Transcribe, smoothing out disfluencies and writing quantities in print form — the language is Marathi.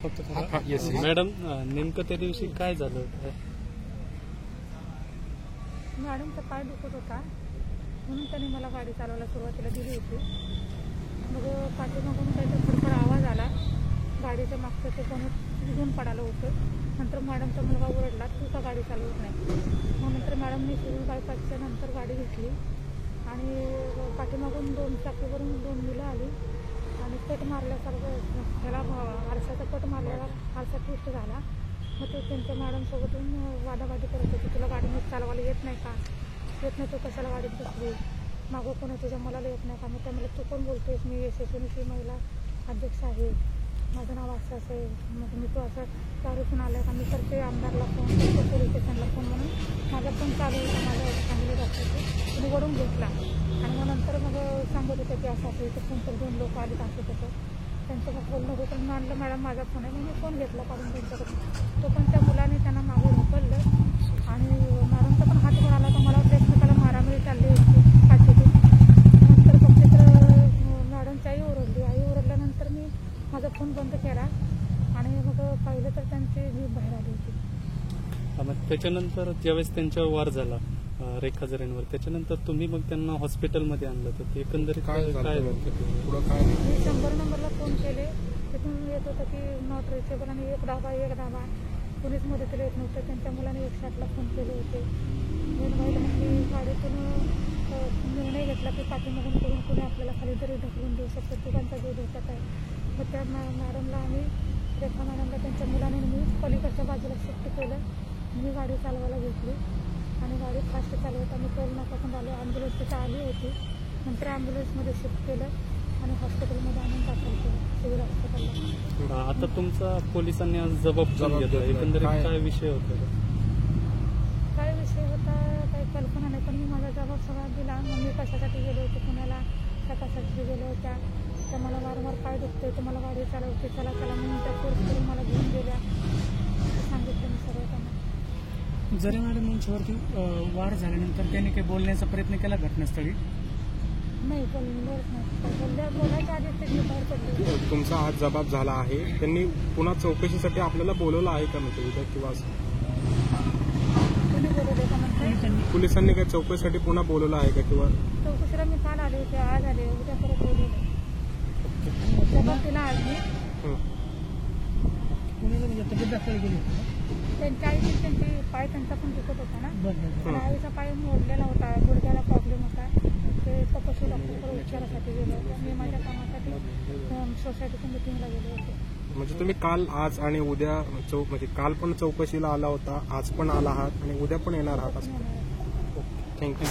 मॅडम नेमकं त्या दिवशी काय झालं? मॅडमचा पाय दुखत होता म्हणून त्यांनी मला गाडी चालवायला सुरुवातीला दिली होती. मग पाठीमागून काहीतरी खडखड आवाज आला, गाडीच्या मागचं ते कोणी निघून पडालं होतं. नंतर मॅडमचा मुलगा ओरडला, तू का गाडी चालवत नाही. मग नंतर मॅडमने शिरूर बायपासच्या नंतर गाडी घेतली आणि पाठीमागून 2 चाकीवरून 2 मुलं आली आणि कट मारल्यासारखं त्याला आरशाचा कट मारल्यावर आरसा ट्विस्ट झाला. मग ते त्यांच्या मॅडमसोबतून वादावादी करत होते, तुला गाडी नीट चालवायला येत नाही का, येत नाही तो कशाला गाडीत बसली, मागं कोणा तुझ्या मुलाला येत नाही का. मग त्या मला तू कोण बोलतोयस, मी यशस्वीनीची महिला अध्यक्ष आहे, माझं नाव असं आहे, मग मी तो असं दारूतून आलं का, मी करते आमदारला फोन, करते पोलीस स्टेशनला फोन, म्हणून माझा फोन चालू होता माझ्या फॅमिली डॉक्टरचे. तुम्ही वडून घेतला आणि मग नंतर मग सांगत होते की असं असं इथं फोन तर 2 लोक आली असं तसं. त्यांचं मग बोलणं होतं, मी आणलं मॅडम माझा फोन आहे, मी फोन घेतला काढून त्यांच्याकडून. तो पण त्या मुलाने त्यांना मागून ढकललं आणि मॅडमचा पण हात वर आला, तर मला वाटतं एकमेकाला मारामारी चालली होती काठीतून. नंतर फक्त तर मॅडमची आई ओरडल्यानंतर मी माझा फोन बंद केला आणि मग पाहिलं तर त्यांची जीभ बाहेर आली होती. मग त्याच्यानंतर ज्यावेळेस त्यांच्यावर वार झाला रेखा जरेंवर, त्याच्यानंतर तुम्ही मग त्यांना हॉस्पिटलमध्ये आणलं, तर ते एकंदरीत काय मी 100 नंबरला फोन केले, तिथून येत होतं की नॉट रिचेबल आणि 1 धाबा कुणीच मदतीला येत नव्हतं. त्यांच्या मुलाने 160ला फोन केले होते. मी गाडीतून निर्णय घेतला की पाठीमागून करून कुणी आपल्याला खाली तरी ढकलून देऊ शकतो, तिघांचा जीव धोक्यात आहे. मग त्या मॅडमला आम्ही रेखा मॅडमला त्यांच्या मुलाने मी पलीकडच्या बाजूला शिफ्ट केलं. मी गाडी चालवायला घेतली आणि गाडी फास्ट चालवत आम्ही टोल नाक्यातून आलो. ॲम्ब्युलन्स तिथं आली होती. नंतर ॲम्ब्युलन्समध्ये शिफ्ट केलं आणि हॉस्पिटलमध्ये आणून दाखल केलं, सिव्हिल हॉस्पिटलला. आता तुमचा पोलिसांनी आज जबाब घेतला, एकंदरीत काय विषय होता? काय विषय होता काही कल्पना नाही, पण मी माझा जबाब सगळा दिला. मग मी कशासाठी गेले होते पुण्याला, कशासाठी गेल्या होत्या, त्या मला वारंवार पाय दुखते, तुम्हाला गाडी चालवते, चला म्हणून त्या फोर्स करून मला घेऊन गेल्या, सांगितलं मी सगळं त्यांना. जरी मॅडम यांच्यावरती वार झाल्यानंतर त्यांनी काही बोलण्याचा प्रयत्न केला घटनास्थळी? नाही, बोलायच्या आधीच ते बाहेर पडले. तुमचा आज जबाब झाला आहे, त्यांनी पुन्हा चौकशीसाठी आपल्याला बोलवलं आहे का म्हणजे उद्या किंवा तुम्ही बोलवले का म्हणताय? पोलिसांनी काही चौकशीसाठी पुन्हा बोलवलं आहे का किंवा? चौकशीला मी काल आले होते, आज आले, उद्या परत बोलवले. जबाब दिला आज मी. त्यांच्या आई त्यांची पाय त्यांचा पण दुखत होता ना, आईचा पाय मोडलेला होता, गुडघ्याला प्रॉब्लेम होता, ते तपस्वी डॉक्टरकडे उपचारासाठी गेले होते. मी माझ्या कामासाठी सोसायटीच्या मिटिंगला गेले होते. म्हणजे तुम्ही काल, आज आणि उद्या म्हणजे काल पण चौकशीला आला होता, आज पण आला आहात आणि उद्या पण येणार आहात असं? थँक्यू.